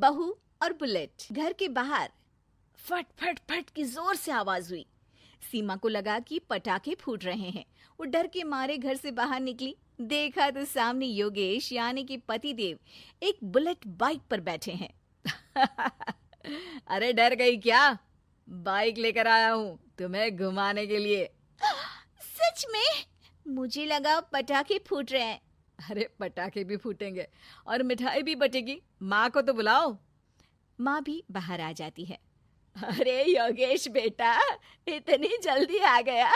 बहू और बुलेट। घर के बाहर फट फट फट की जोर से आवाज हुई। सीमा को लगा कि पटाखे फूट रहे हैं। वो डर के मारे घर से बाहर निकली। देखा तो सामने योगेश यानी कि पतिदेव एक बुलेट बाइक पर बैठे हैं। अरे डर गई क्या? बाइक लेकर आया हूँ तुम्हें घुमाने के लिए। सच में? मुझे लगा पटाखे फूट रहे हैं। अरे पटाखे भी फूटेंगे और मिठाई भी बटेगी। माँ को तो बुलाओ। माँ भी बाहर आ जाती है। अरे योगेश बेटा, इतनी जल्दी आ गया?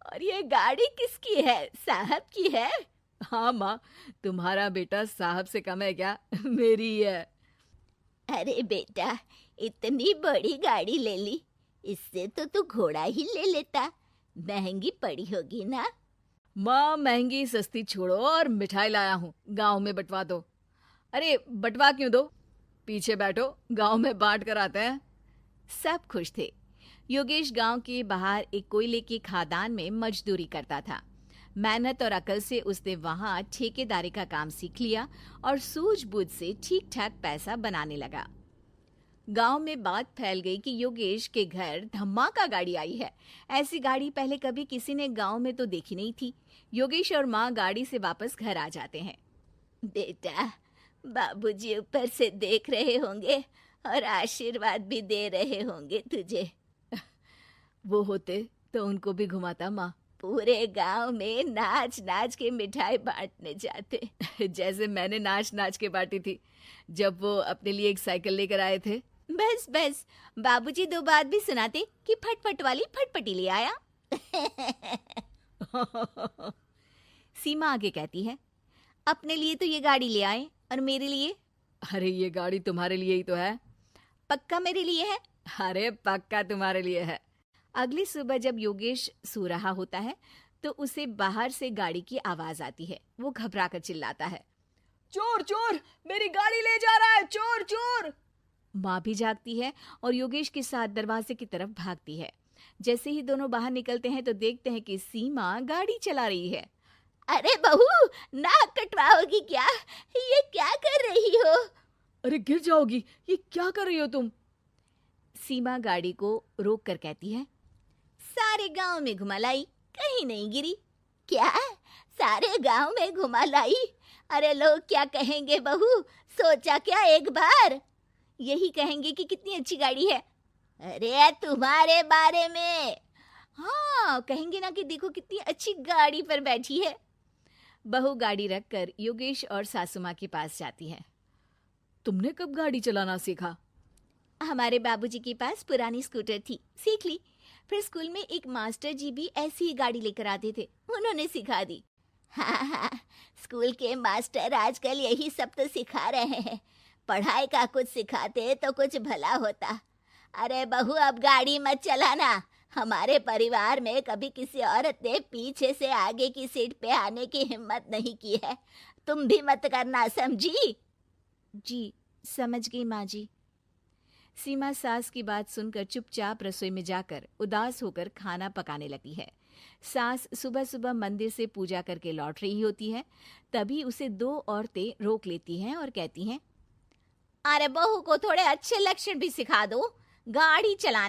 और ये गाड़ी किसकी है? साहब की है? हाँ माँ, तुम्हारा बेटा साहब से कम है क्या? मेरी ही है। अरे बेटा, इतनी बड़ी गाड़ी ले ली, इससे तो तू घोड़ा ही ले लेता। महंगी पड़ी होगी ना? माँ महंगी सस्ती छोड़ो और मिठाई लाया हूँ, गांव में बंटवा दो। अरे बंटवा क्यों दो? पीछे बैठो, गांव में बांट कर आते हैं। सब खुश थे। योगेश गांव के बाहर एक कोयले की खदान में मजदूरी करता था। मेहनत और अकल से उसने वहां ठेकेदारी का काम सीख लिया और सूझबूझ से ठीक ठाक पैसा बनाने लगा। गांव में बात फैल गई कि योगेश के घर धमाका गाड़ी आई है। ऐसी गाड़ी पहले कभी किसी ने गांव में तो देखी नहीं थी। योगेश और माँ गाड़ी से वापस घर आ जाते हैं। बेटा, बाबूजी ऊपर से देख रहे होंगे और आशीर्वाद भी दे रहे होंगे तुझे। वो होते तो उनको भी घुमाता माँ। पूरे गांव में नाच नाच के मिठाई बांटने जाते। जैसे मैंने नाच नाच के बांटी थी जब वो अपने लिए एक साइकिल लेकर आए थे। बस बस, बाबूजी दो बात भी सुनाते कि फटफट वाली फटफटी ले आया। सीमा आगे कहती है, अपने लिए तो ये गाड़ी ले आए और मेरे लिए? अरे ये गाड़ी तुम्हारे लिए ही तो है। पक्का मेरे लिए है? अरे पक्का तुम्हारे लिए है। अगली सुबह जब योगेश सो रहा होता है तो उसे बाहर से गाड़ी की आवाज आती है। वो घबराकर चिल्लाता है, चोर चोर, मेरी गाड़ी ले जा रहा है, चोर चोर। माँ भी जागती है और योगेश के साथ दरवाजे की तरफ भागती है। जैसे ही दोनों बाहर निकलते हैं तो देखते हैं कि सीमा गाड़ी चला रही है। अरे बहू, नाक कटवाओगी क्या? ये क्या कर रही हो? अरे गिर जाओगी, ये क्या कर रही हो तुम? सीमा गाड़ी को रोक कर कहती है, सारे गांव में घुमा लाई, कहीं नहीं गिरी। क्या? सारे गांव में घुमा लाई? अरे लोग क्या कहेंगे बहू? सोचा क्या एक बार? यही कहेंगे कि कितनी अच्छी गाड़ी है। अरे तुम्हारे बारे में। हाँ, कहेंगे ना कि देखो कितनी अच्छी गाड़ी पर बैठी है। बहू गाड़ी रखकर योगेश और सासू माँ के पास जाती है। तुमने कब गाड़ी चलाना सीखा? हमारे बाबूजी के पास पुरानी स्कूटर थी, सीख ली। फिर स्कूल में एक मास्टर जी भी ऐसी ही गाड़ी लेकर आते थे, उन्होंने सिखा दी। हाँ हाँ, स्कूल के मास्टर आजकल यही सब तो सिखा रहे हैं। पढ़ाई का कुछ सिखाते तो कुछ भला होता। अरे बहू, अब गाड़ी मत चलाना। हमारे परिवार में कभी किसी औरत ने पीछे से आगे की सीट पे आने की हिम्मत नहीं की है। तुम भी मत करना, समझी? जी समझ गई माँ जी। सीमा सास की बात सुनकर चुपचाप रसोई में जाकर उदास होकर खाना पकाने लगती है। सास सुबह सुबह मंदिर से पूजा करके लौट रही होती है। तभी उसे दो औरतें रोक लेती हैं और कहती हैं, अरे बहू को थोड़े अच्छे लक्षण भी सिखा दो। गाड़ी चलाने